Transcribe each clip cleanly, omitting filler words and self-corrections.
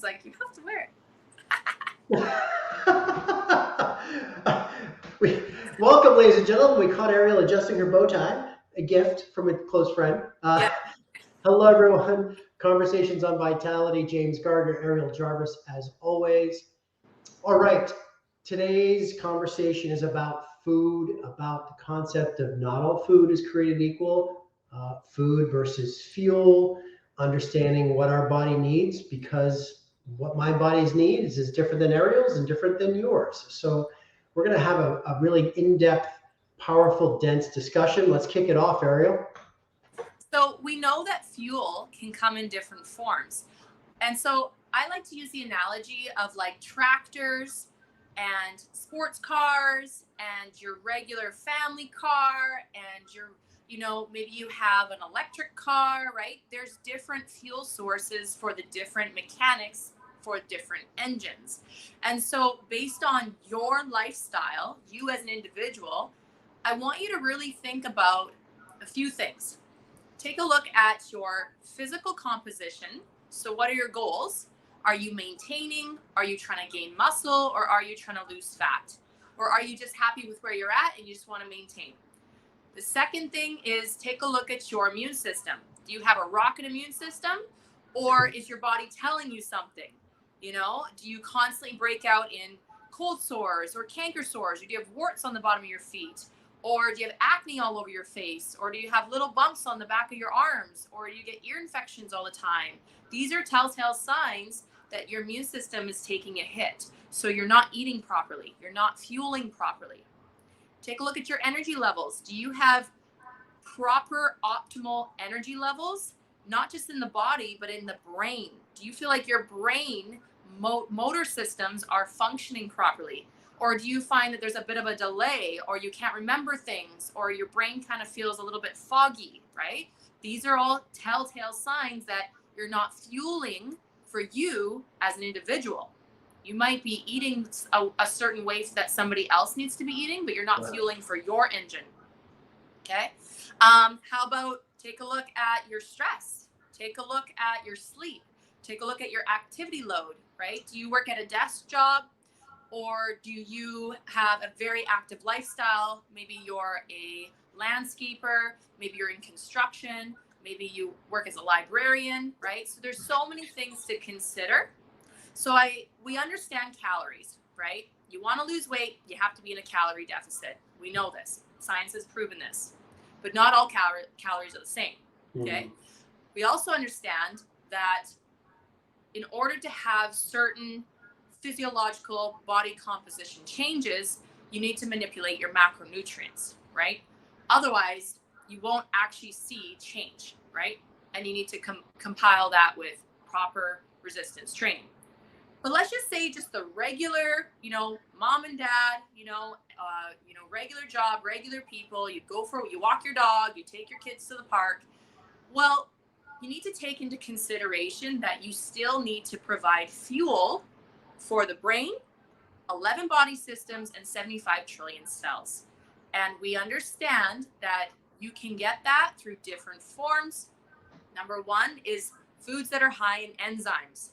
like, you have to wear we, welcome, ladies and gentlemen. We caught Ariel adjusting her bow tie, a gift from a close friend. it. Yeah. Hello, everyone. Conversations on Vitality. James Gardner, Ariel Jarvis, as always. All right. Today's conversation is about food, about the concept of not all food is created equal, food versus fuel, understanding what our body needs because what my body's needs is different than Ariel's and different than yours. So we're going to have a really in-depth, powerful, dense discussion. Let's kick it off, Ariel. So we know that fuel can come in different forms. And so I like to use the analogy of like tractors and sports cars and your regular family car and maybe you have an electric car, right? There's different fuel sources for the different mechanics for different engines. And so based on your lifestyle, you as an individual, I want you to really think about a few things. Take a look at your physical composition. So, what are your goals? Are you maintaining? Are you trying to gain muscle? Or are you trying to lose fat? Or are you just happy with where you're at and you just want to maintain? The second thing is take a look at your immune system. Do you have a rocket immune system? Or is your body telling you something? Do you constantly break out in cold sores or canker sores? Or do you have warts on the bottom of your feet? Or do you have acne all over your face? Or do you have little bumps on the back of your arms? Or do you get ear infections all the time? These are telltale signs that your immune system is taking a hit. So you're not eating properly. You're not fueling properly. Take a look at your energy levels. Do you have proper optimal energy levels? Not just in the body, but in the brain. Do you feel like your brain motor systems are functioning properly? Or do you find that there's a bit of a delay, or you can't remember things, or your brain kind of feels a little bit foggy, right? These are all telltale signs that you're not fueling for you as an individual. You might be eating a certain way that somebody else needs to be eating, but you're not fueling for your engine. Okay. How about take a look at your stress? Take a look at your sleep. Take a look at your activity load, right? Do you work at a desk job? Or do you have a very active lifestyle? Maybe you're a landscaper, maybe you're in construction, maybe you work as a librarian, right? So there's so many things to consider. So we understand calories, right? You want to lose weight, you have to be in a calorie deficit. We know this. Science has proven this. But not all calories are the same, okay? We also understand that in order to have certain physiological body composition changes, you need to manipulate your macronutrients, right? Otherwise, you won't actually see change, right? And you need to compile that with proper resistance training. But let's just say just the regular, mom and dad, regular job, regular people, you walk your dog, you take your kids to the park. Well, you need to take into consideration that you still need to provide fuel for the brain, 11 body systems, and 75 trillion cells. And we understand that you can get that through different forms. Number one is foods that are high in enzymes.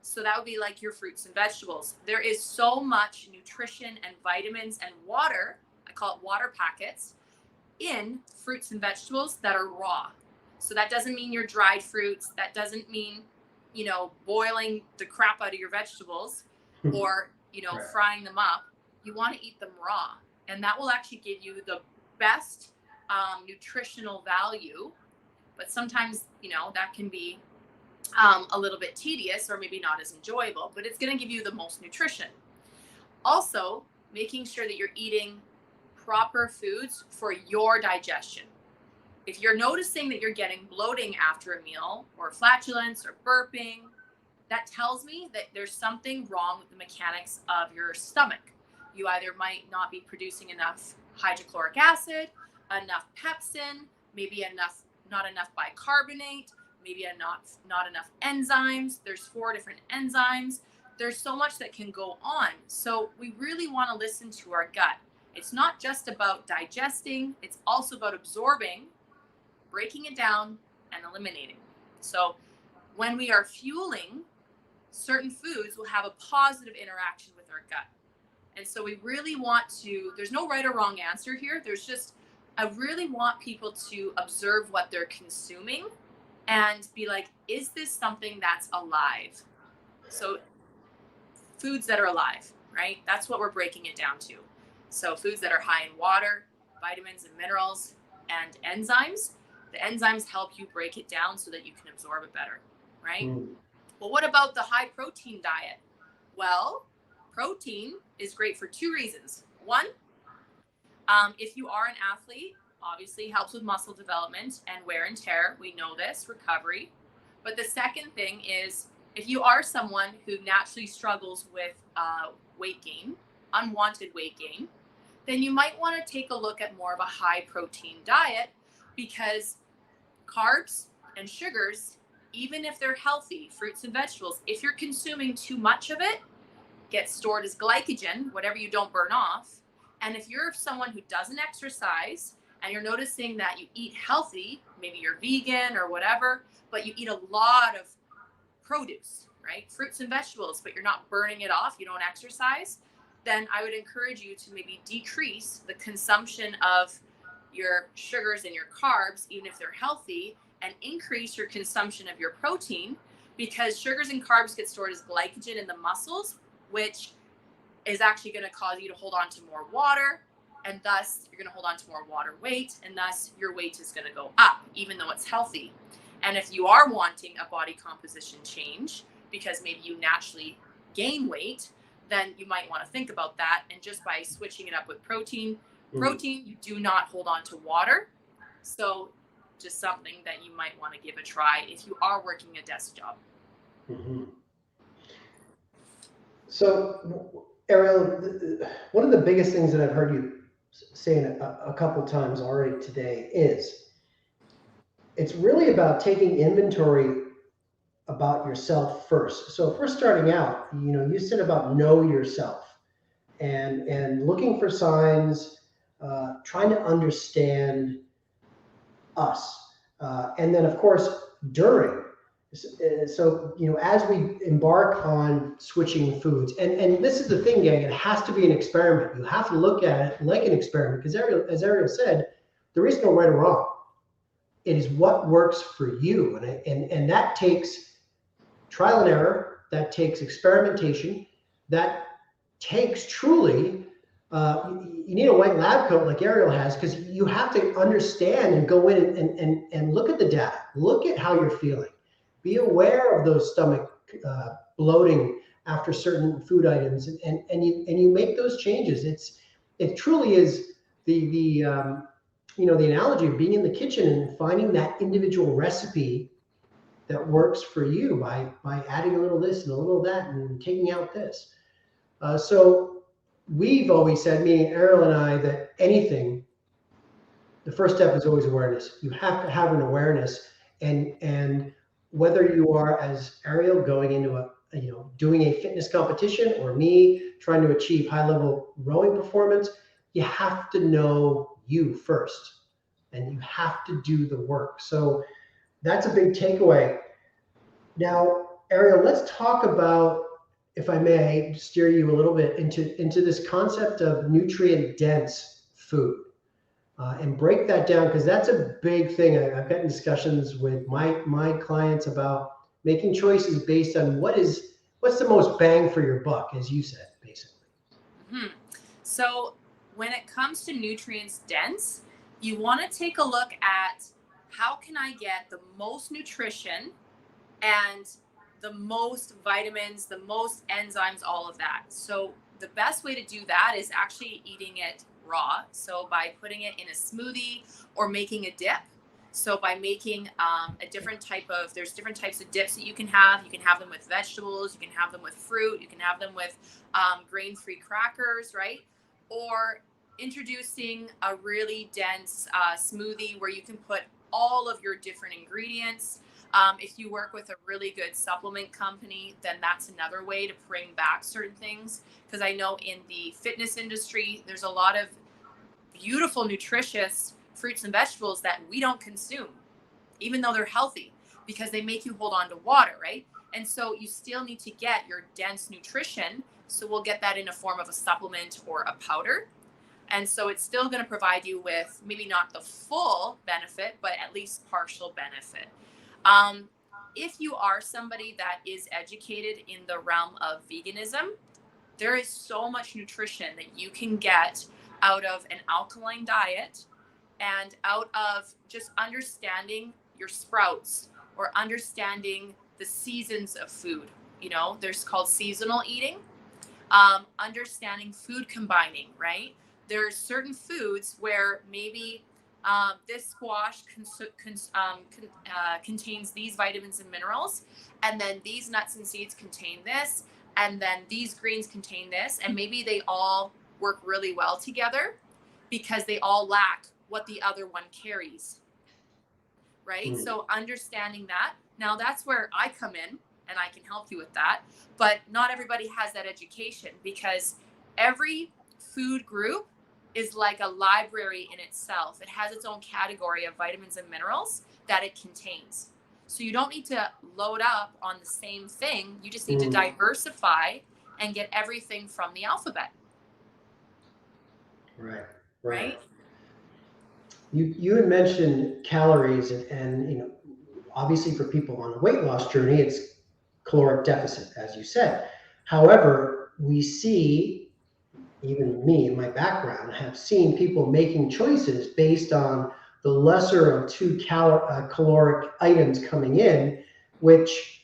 So that would be like your fruits and vegetables. There is so much nutrition and vitamins and water, I call it water packets, in fruits and vegetables that are raw. So that doesn't mean your dried fruits. That doesn't mean, boiling the crap out of your vegetables or, right, frying them up. You want to eat them raw. And that will actually give you the best nutritional value. But sometimes, that can be a little bit tedious or maybe not as enjoyable, but it's going to give you the most nutrition. Also, making sure that you're eating proper foods for your digestion. If you're noticing that you're getting bloating after a meal or flatulence or burping, that tells me that there's something wrong with the mechanics of your stomach. You either might not be producing enough hydrochloric acid, enough pepsin, maybe not enough bicarbonate, maybe not enough enzymes. There's 4 different enzymes. There's so much that can go on. So we really want to listen to our gut. It's not just about digesting, it's also about absorbing, breaking it down, and eliminating. So when we are fueling certain foods will have a positive interaction with our gut. And so we really want to, there's no right or wrong answer here. There's just, I really want people to observe what they're consuming and be like, is this something that's alive? So foods that are alive, right? That's what we're breaking it down to. So foods that are high in water, vitamins and minerals, and enzymes. The enzymes help you break it down so that you can absorb it better, right? Well, what about the high protein diet? Well, protein is great for two reasons. One, if you are an athlete, obviously helps with muscle development and wear and tear. We know this, recovery. But the second thing is, if you are someone who naturally struggles with weight gain, unwanted weight gain, then you might want to take a look at more of a high protein diet, because carbs and sugars, even if they're healthy, fruits and vegetables, if you're consuming too much of it, gets stored as glycogen, whatever you don't burn off. And if you're someone who doesn't exercise and you're noticing that you eat healthy, maybe you're vegan or whatever, but you eat a lot of produce, right? Fruits and vegetables, but you're not burning it off, you don't exercise, then I would encourage you to maybe decrease the consumption of your sugars and your carbs, even if they're healthy, and increase your consumption of your protein, because sugars and carbs get stored as glycogen in the muscles, which is actually going to cause you to hold on to more water, and thus you're going to hold on to more water weight, and thus your weight is going to go up, even though it's healthy. And if you are wanting a body composition change, because maybe you naturally gain weight, then you might want to think about that. And just by switching it up with protein, you do not hold on to water. So just something that you might want to give a try if you are working a desk job. So, Ariel, one of the biggest things that I've heard you saying a couple times already today is it's really about taking inventory about yourself first. So if we're starting out, you said about know yourself and looking for signs, trying to understand us. And then of course, during. So, as we embark on switching foods, and this is the thing, gang, it has to be an experiment. You have to look at it like an experiment, because as Ariel said, there is no right or wrong. It is what works for you. And that takes trial and error, that takes experimentation, that takes truly, you need a white lab coat like Ariel has, because you have to understand and go in and look at the data, look at how you're feeling. Be aware of those stomach bloating after certain food items, and you make those changes. It truly is the analogy of being in the kitchen and finding that individual recipe that works for you by adding a little this and a little that and taking out this. So we've always said, meaning Ariel and I, that the first step is always awareness. You have to have an awareness, and whether you are, as Ariel, going into doing a fitness competition, or me trying to achieve high level rowing performance, you have to know you first, and you have to do the work. So that's a big takeaway. Now, Ariel, let's talk about, if I may steer you a little bit into this concept of nutrient dense food. And break that down, because that's a big thing. I've gotten discussions with my clients about making choices based on what's the most bang for your buck, as you said, basically. So when it comes to nutrients dense, you want to take a look at how can I get the most nutrition and the most vitamins, the most enzymes, all of that. So the best way to do that is actually eating it raw. So by putting it in a smoothie or making a dip. So by making there's different types of dips that you can have. You can have them with vegetables, you can have them with fruit, you can have them with grain-free crackers, right? Or introducing a really dense smoothie where you can put all of your different ingredients. If you work with a really good supplement company, then that's another way to bring back certain things. Because I know in the fitness industry, there's a lot of beautiful, nutritious fruits and vegetables that we don't consume, even though they're healthy, because they make you hold on to water, right? And so you still need to get your dense nutrition. So we'll get that in a form of a supplement or a powder. And so it's still going to provide you with maybe not the full benefit, but at least partial benefit. If you are somebody that is educated in the realm of veganism, there is so much nutrition that you can get out of an alkaline diet and out of just understanding your sprouts or understanding the seasons of food. You know, there's called seasonal eating, understanding food combining, right? There's certain foods where maybe this squash contains these vitamins and minerals, and then these nuts and seeds contain this, and then these greens contain this, and maybe they all work really well together because they all lack what the other one carries, right? So understanding that, now that's where I come in and I can help you with that, but not everybody has that education because every food group is like a library in itself. It has its own category of vitamins and minerals that it contains. So you don't need to load up on the same thing. You just need to diversify and get everything from the alphabet. Right. You had mentioned calories and you know, obviously for people on a weight loss journey, it's caloric deficit, as you said. However, we see, even me in my background, have seen people making choices based on the lesser of two caloric items coming in, which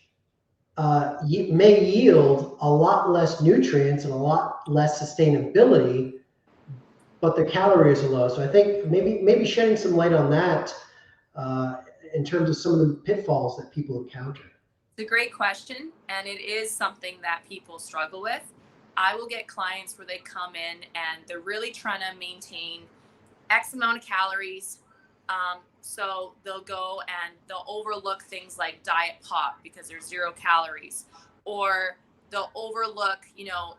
may yield a lot less nutrients and a lot less sustainability, but the calories are low. So I think maybe shedding some light on that in terms of some of the pitfalls that people encounter. It's a great question, and it is something that people struggle with. I will get clients where they come in and they're really trying to maintain X amount of calories. So they'll go and they'll overlook things like diet pop because there's 0 calories, or they'll overlook,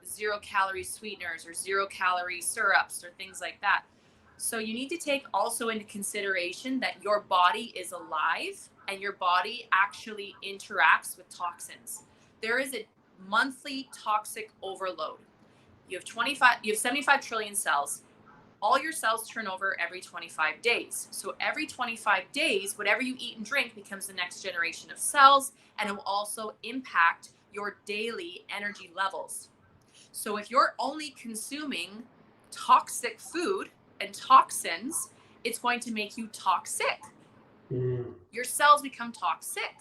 0 calorie sweeteners or 0 calorie syrups or things like that. So you need to take also into consideration that your body is alive and your body actually interacts with toxins. There is a monthly toxic overload. You have 75 trillion cells. All your cells turn over every 25 days. So every 25 days, whatever you eat and drink becomes the next generation of cells, and it will also impact your daily energy levels. So if you're only consuming toxic food and toxins, it's going to make you toxic. Your cells become toxic.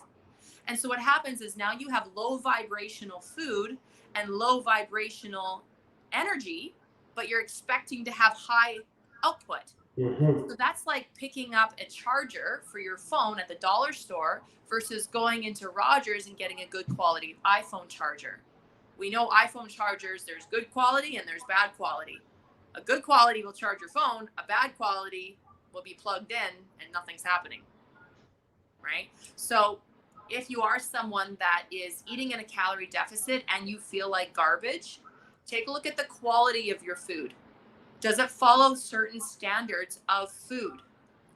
And so what happens is now you have low vibrational food and low vibrational energy, but you're expecting to have high output. So that's like picking up a charger for your phone at the dollar store versus going into Rogers and getting a good quality iPhone charger. We know iPhone chargers, there's good quality and there's bad quality. A good quality will charge your phone, a bad quality will be plugged in and nothing's happening, right? So if you are someone that is eating in a calorie deficit and you feel like garbage, take a look at the quality of your food. Does it follow certain standards of food?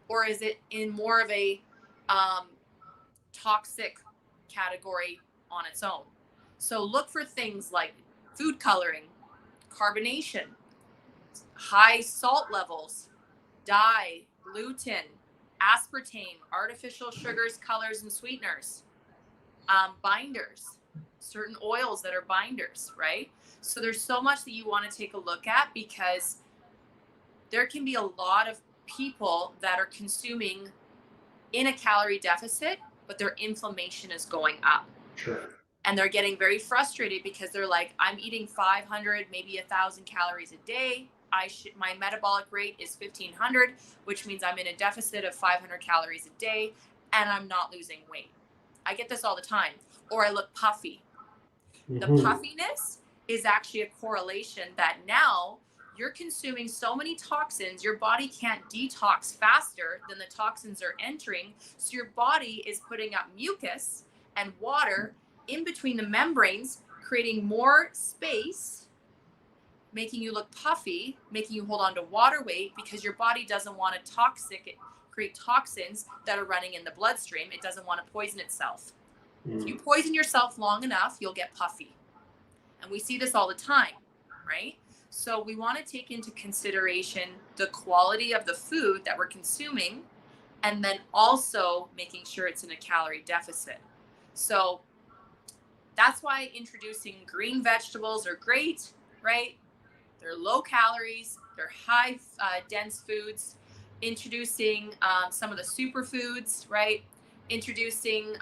Or is it in more of a toxic category on its own? So look for things like food coloring, carbonation, high salt levels, dye, gluten, aspartame, artificial sugars, colors, and sweeteners, binders, certain oils that are binders, right? So there's so much that you want to take a look at because there can be a lot of people that are consuming in a calorie deficit, but their inflammation is going up. Sure. And they're getting very frustrated because they're like, I'm eating 500, maybe 1,000 calories a day. My metabolic rate is 1,500, which means I'm in a deficit of 500 calories a day, and I'm not losing weight. I get this all the time. Or I look puffy. The puffiness is actually a correlation that now you're consuming so many toxins, your body can't detox faster than the toxins are entering. So your body is putting up mucus and water in between the membranes, creating more space, making you look puffy, making you hold on to water weight because your body doesn't want to create toxins that are running in the bloodstream. It doesn't want to poison itself. If you poison yourself long enough, you'll get puffy. And we see this all the time, right? So we want to take into consideration the quality of the food that we're consuming, and then also making sure it's in a calorie deficit. So that's why introducing green vegetables are great, right? They're low calories, they're high dense foods. Introducing some of the superfoods, right? Introducing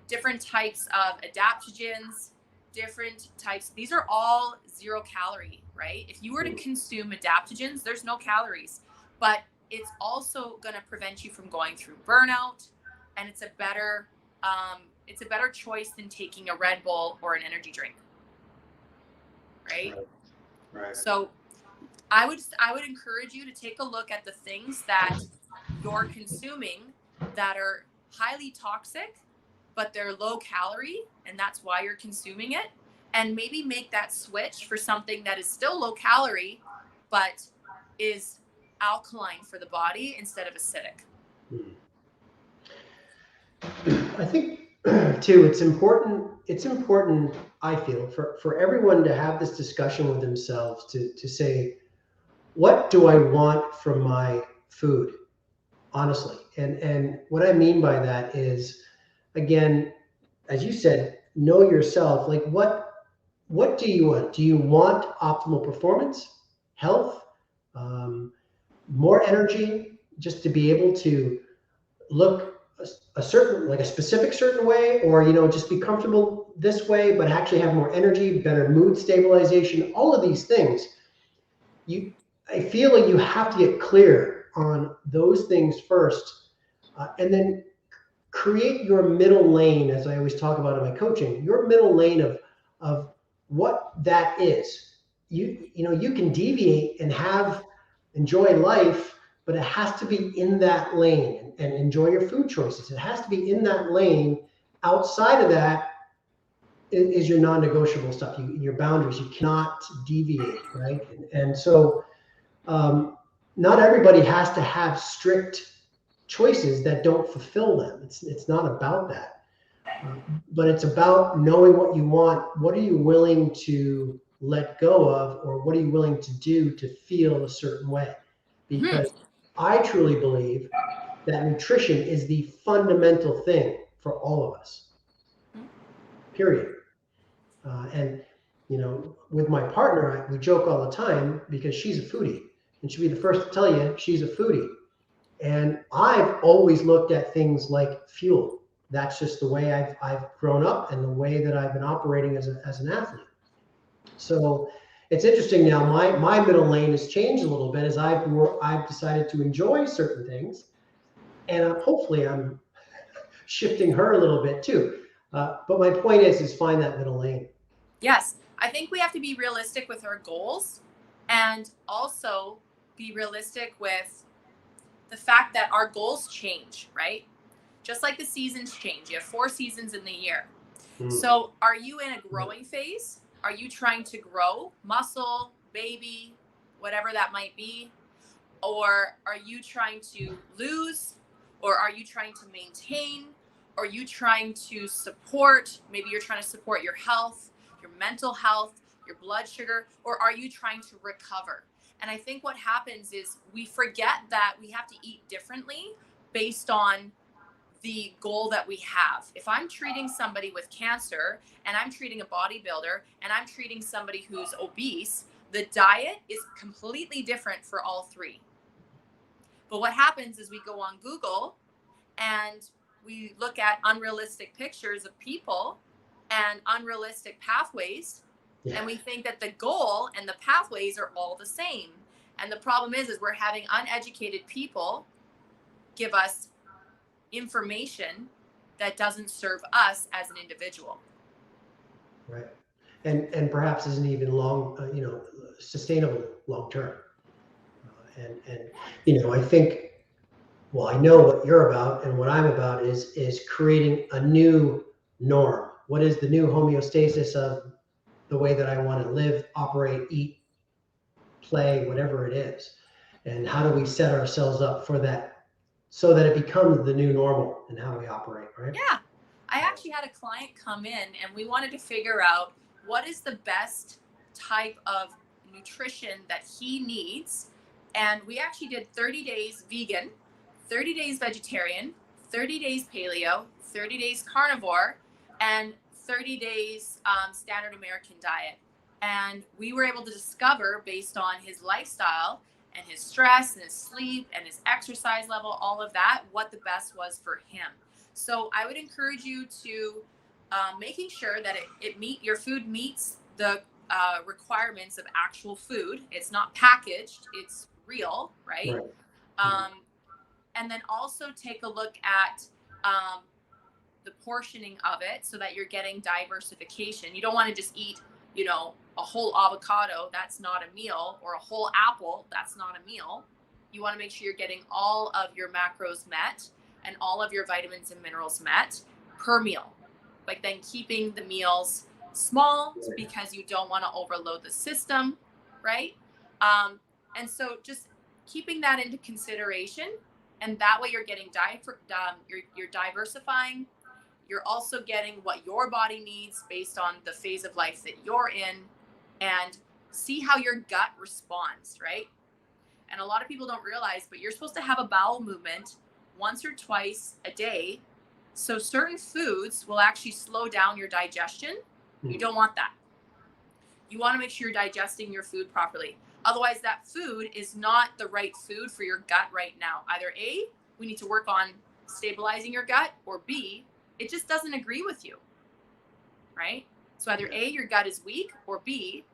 different types of adaptogens, different types. These are all 0 calorie, right? If you were to consume adaptogens, there's no calories, but it's also going to prevent you from going through burnout, and it's a better choice than taking a Red Bull or an energy drink, right? Right. So I would encourage you to take a look at the things that you're consuming that are highly toxic, but they're low calorie, and that's why you're consuming it. And maybe make that switch for something that is still low calorie, but is alkaline for the body instead of acidic. I think too, it's important, I feel, for everyone to have this discussion with themselves to say, what do I want from my food? Honestly. And what I mean by that is, again, as you said, know yourself. Like what do you want? Do you want optimal performance, health, more energy, just to be able to look a certain, like a specific certain way, or just be comfortable this way, but actually have more energy, better mood stabilization, all of these things. I feel like you have to get clear on those things first, and then create your middle lane, as I always talk about in my coaching, your middle lane of what that is. You can deviate and enjoy life, but it has to be in that lane, and enjoy your food choices. It has to be in that lane. Outside of that is your non-negotiable stuff, your boundaries. You cannot deviate, right? And so not everybody has to have strict choices that don't fulfill them. It's not about that, but it's about knowing what you want. What are you willing to let go of, or what are you willing to do to feel a certain way? Because I truly believe that nutrition is the fundamental thing for all of us, period. And with my partner, we joke all the time because she's a foodie, and she'll be the first to tell you she's a foodie. And I've always looked at things like fuel. That's just the way I've grown up, and the way that I've been operating as an athlete. So it's interesting now. My middle lane has changed a little bit as I've decided to enjoy certain things, and hopefully I'm shifting her a little bit too. But my point is find that middle lane. Yes, I think we have to be realistic with our goals, and also be realistic with the fact that our goals change, right? Just like the seasons change. You have 4 seasons in the year. So are you in a growing phase? Are you trying to grow muscle, baby, whatever that might be? Or are you trying to lose? Or are you trying to maintain? Or are you trying to support? Maybe you're trying to support your health, your mental health, your blood sugar, or are you trying to recover? And I think what happens is we forget that we have to eat differently based on the goal that we have. If I'm treating somebody with cancer, and I'm treating a bodybuilder, and I'm treating somebody who's obese, the diet is completely different for all 3. But what happens is we go on Google and we look at unrealistic pictures of people and unrealistic pathways. Yeah. And we think that the goal and the pathways are all the same. And the problem is we're having uneducated people give us information that doesn't serve us as an individual. Right. And perhaps isn't even sustainable long term. And I think, well, I know what you're about, and what I'm about is creating a new norm. What is the new homeostasis of the way that I want to live, operate, eat, play, whatever it is? And how do we set ourselves up for that, so that it becomes the new normal in how we operate, right? Yeah. I actually had a client come in and we wanted to figure out what is the best type of nutrition that he needs. And we actually did 30 days vegan, 30 days vegetarian, 30 days paleo, 30 days carnivore, and 30 days standard American diet. And we were able to discover, based on his lifestyle and his stress and his sleep and his exercise level, all of that, what the best was for him. So I would encourage you to making sure that your food meets the requirements of actual food. It's not packaged, it's real, right? And then also take a look at the portioning of it so that you're getting diversification. You don't want to just eat, a whole avocado, that's not a meal, or a whole apple, that's not a meal. You want to make sure you're getting all of your macros met and all of your vitamins and minerals met per meal. Like, then keeping the meals small because you don't want to overload the system, right? And so just keeping that into consideration, and that way you're getting you're diversifying. You're also getting what your body needs based on the phase of life that you're in, and see how your gut responds, right? And a lot of people don't realize, but you're supposed to have a bowel movement once or twice a day. So certain foods will actually slow down your digestion. You don't want that. You want to make sure you're digesting your food properly. Otherwise, that food is not the right food for your gut right now. Either A, we need to work on stabilizing your gut, or B, it just doesn't agree with you, right? So either A, your gut is weak, or B,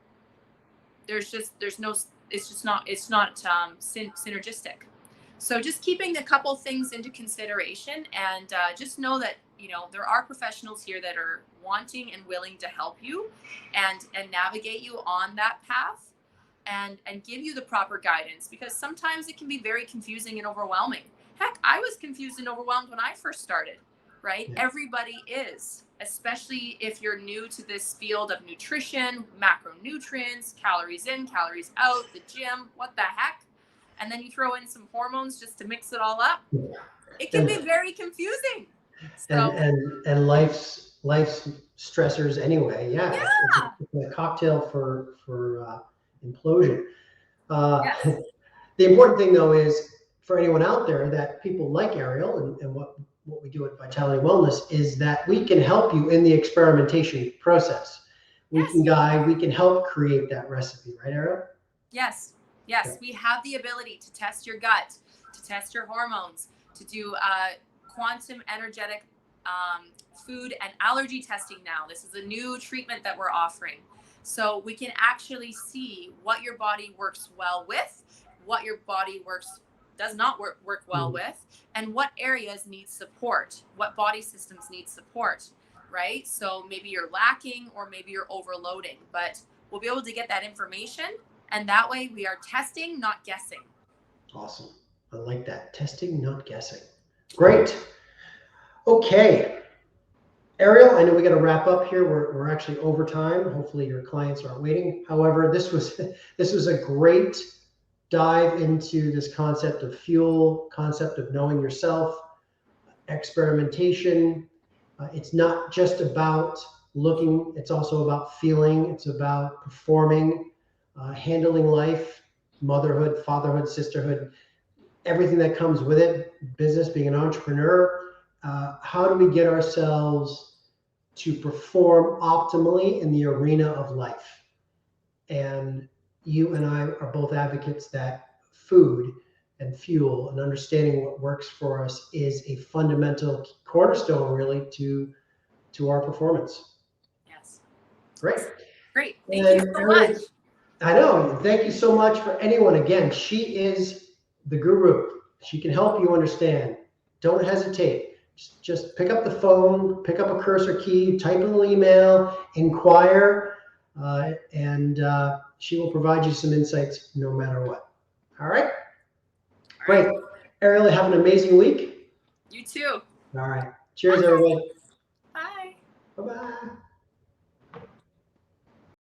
it's not synergistic. So just keeping a couple things into consideration, and just know that, there are professionals here that are wanting and willing to help you and navigate you on that path and give you the proper guidance, because sometimes it can be very confusing and overwhelming. Heck, I was confused and overwhelmed when I first started, right? Yeah. Everybody is, especially if you're new to this field of nutrition, macronutrients, calories in, calories out, the gym, what the heck? And then you throw in some hormones just to mix it all up. It can be very confusing. So, and life's stressors anyway. Yeah. It's a cocktail for implosion. Yes. The important thing, though, is for anyone out there that people like Ariel and what we do at Vitality Wellness is that we can help you in the experimentation process. We can guide, we can help create that recipe, right, Ariel? Yes. Okay. We have the ability to test your gut, to test your hormones, to do quantum energetic food and allergy testing now. This is a new treatment that we're offering. So we can actually see what your body works well with, what your body does not work well with, and what areas need support, what body systems need support, right? So maybe you're lacking or maybe you're overloading, but we'll be able to get that information. And that way we are testing, not guessing. Awesome. I like that. Testing, not guessing. Great. Okay. Ariel, I know we got to wrap up here. We're actually over time. Hopefully your clients aren't waiting. However, this was a great dive into this concept of fuel, concept of knowing yourself, experimentation. It's not just about looking, it's also about feeling, it's about performing, handling life, motherhood, fatherhood, sisterhood, everything that comes with it, business, being an entrepreneur. How do we get ourselves to perform optimally in the arena of life? And you and I are both advocates that food and fuel and understanding what works for us is a fundamental cornerstone, really, to our performance. Yes. Great. Thank you so much. I know. Thank you so much for anyone. Again, she is the guru. She can help you understand. Don't hesitate. Just pick up the phone, pick up a cursor key, type in a little email, inquire, and she will provide you some insights no matter what. All right? Great. Ariel, have an amazing week. You too. All right. Cheers, everybody. Bye. Bye-bye.